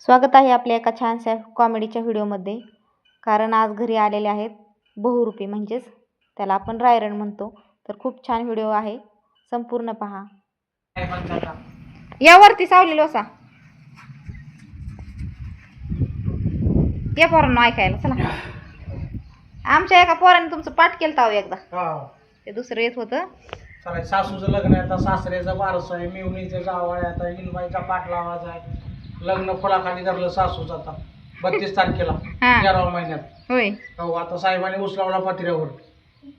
स्वागत आहे आपल्या एका छानशा कॉमेडीच्या व्हिडिओमध्ये. कारण आज घरी आलेले आहेत बहुरूपी, म्हणजेच त्याला आपण रायरण म्हणतो. तर खूप छान व्हिडिओ आहे, संपूर्ण पहा. यावरती सावली लोसा या पोरांना ऐकायला चला. आमच्या एका पोराने तुमचं पाठ केलं होतं एकदा, ते दुसरं येत होतं. चला, सासूचं लग्न आहे आता, सासऱ्याचं बारस आहे, मिवणीचं जाव आहे, आता हिनबाईचा पाठ लावायचा आहे. लग्न फुलाखाली धरलं सासूचं आता 32 तारखेला 11व्या महिन्यात. होय हो, आता साहेबांनी उचलावला पत्र्यावर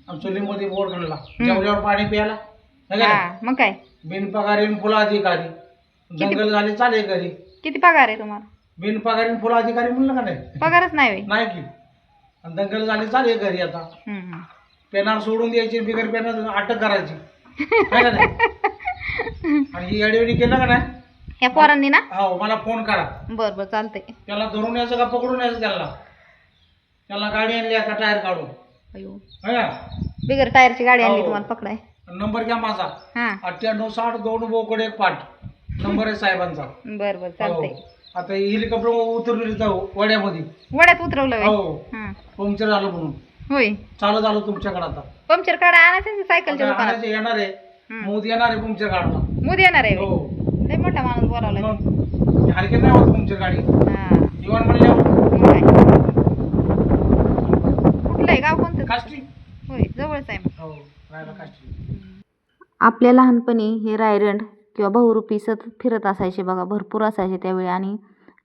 आणि चुलीमध्ये बोर घालला. जेवल्यावर पाणी प्यायला मग काय बिनपगारी फुला अधिकारी. दंगल झाली चाले घरी. किती पगार आहे तुम्हाला? बिनपगारी फुला अधिकारी म्हणलं का नाही? पगारच नाही नाही की. आणि दंगल झाली चाले घरी. आता पेनार सोडून द्यायची, बिगर पेनार अटक करायची. आणि ही अडवणी केलं का नाही या पोरांनी ना? हो, मला फोन करा. बर बर चालतंय. त्याला धरून यायचं का पकडून यायचं? त्याला गाडी आणली आता टायर काढून. अयो, हा, बिगर टायरची गाडी आणली तुम्हाला पकडाय. नंबर घ्या माझा 9860 बोकड एक पाठ नंबर आहे साहेबांचा. बर बर चालतंय. आता हेलिकॉप्टर उतरवली जाऊ वड्यामध्ये. वड्यात उतरवलं हो, पंक्चर झालं म्हणून. होय, चालू झालं तुमच्याकडे आता. पंक्चर काढा आणायचं सायकलच्या दुकानात. येणार आहे मोदी, येणार आहे पंक्चर काढला. मोदी येणार आहे. हो, लय मोठा माणूस बोलावला. हलके नाही होत पंक्चर गाडी. दिवाण म्हणल्यावर कुठलं आहे गाव? कोणतं? काष्टी. होय, जवळच आहे. हो, राहायला काष्टी. आपल्या लहानपणी हे रायरंड किंवा बहुरूपी सतत फिरत असायचे बघा, भरपूर असायचे त्यावेळी. आणि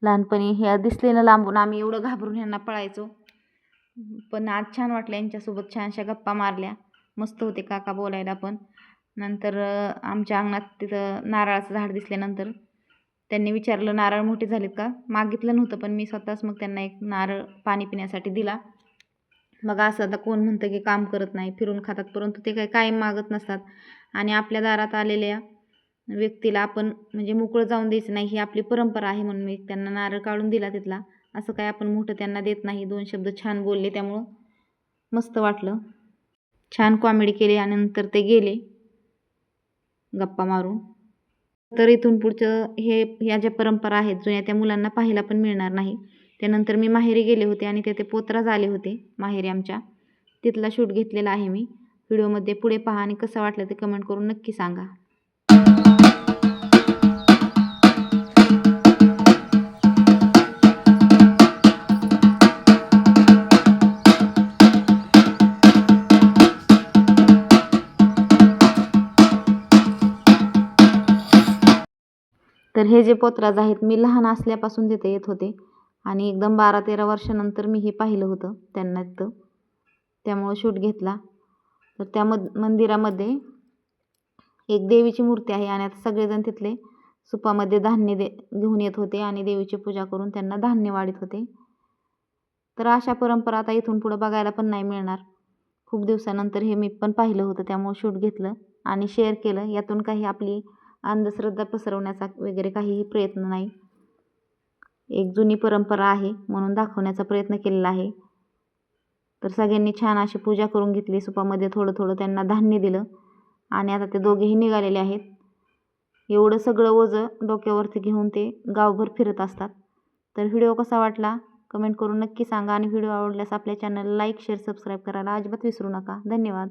लहानपणी हे दिसले ना लांबून, आम्ही एवढं घाबरून ह्यांना पळायचो. पण आज छान वाटलं यांच्यासोबत, छानशा गप्पा मारल्या. मस्त होते काका बोलायला पण. नंतर आमच्या अंगणात तिथं नारळाचं झाड दिसल्यानंतर त्यांनी विचारलं नारळ मोठे झालेत का? मागितलं नव्हतं, पण मी स्वतःच मग त्यांना एक नारळ पाणी पिण्यासाठी दिला. मग असं आता कोण म्हणतं की काम करत नाही, फिरून खातात, परंतु ते काही कायम मागत नसतात. आणि आपल्या दारात आलेल्या व्यक्तीला आपण म्हणजे मोकळं जाऊन द्यायचं नाही, ही आपली परंपरा आहे. म्हणून मी त्यांना नारळ काढून दिला तिथला. असं काय आपण मोठं त्यांना देत नाही. 2 शब्द छान बोलले, त्यामुळं मस्त वाटलं. छान कॉमेडी केली आणि नंतर ते गेले गप्पा मारून. तर इथून पुढचं ह्या ज्या परंपरा आहेत जुन्या, त्या मुलांना पाहायला पण मिळणार नाही. त्यानंतर मी माहेरी गेले होते आणि तिथे पोतराज आले होते माहेरी आमच्या. तिथला शूट घेतलेला आहे मी व्हिडिओमध्ये. पुढे पहा आणि कसं वाटलं ते कमेंट करून नक्की सांगा. तर हे जे पोतराज आहेत, मी लहान असल्यापासून तिथे येत होते आणि एकदम 12-13 वर्षानंतर मी हे पाहिलं होतं त्यांना तिथं, त्यामुळं शूट घेतला. तर त्या मंदिरामध्ये एक देवीची मूर्ती आहे आणि आता सगळेजण तिथले सुपामध्ये धान्य घेऊन येत होते आणि देवीची पूजा करून त्यांना धान्य वाढत होते. तर अशा परंपरा आता इथून पुढं बघायला पण नाही मिळणार. खूप दिवसानंतर हे मी पण पाहिलं होतं, त्यामुळे शूट घेतलं आणि शेअर केलं. यातून काही आपली अंधश्रद्धा पसरवण्याचा वगैरे काहीही प्रयत्न नाही. एक जुनी परंपरा आहे म्हणून दाखवण्याचा प्रयत्न केलेला आहे. तर सगळ्यांनी छान अशी पूजा करून घेतली. सुपामध्ये थोडं थोडं त्यांना धान्य दिलं आणि आता ते दोघेही निघालेले आहेत. एवढं सगळं ओझं डोक्यावरती घेऊन ते गावभर फिरत असतात. तर व्हिडिओ कसा वाटला कमेंट करून नक्की सांगा आणि व्हिडिओ आवडल्यास आपल्या चॅनलला लाईक, शेअर, सबस्क्राईब करायला अजिबात विसरू नका. धन्यवाद.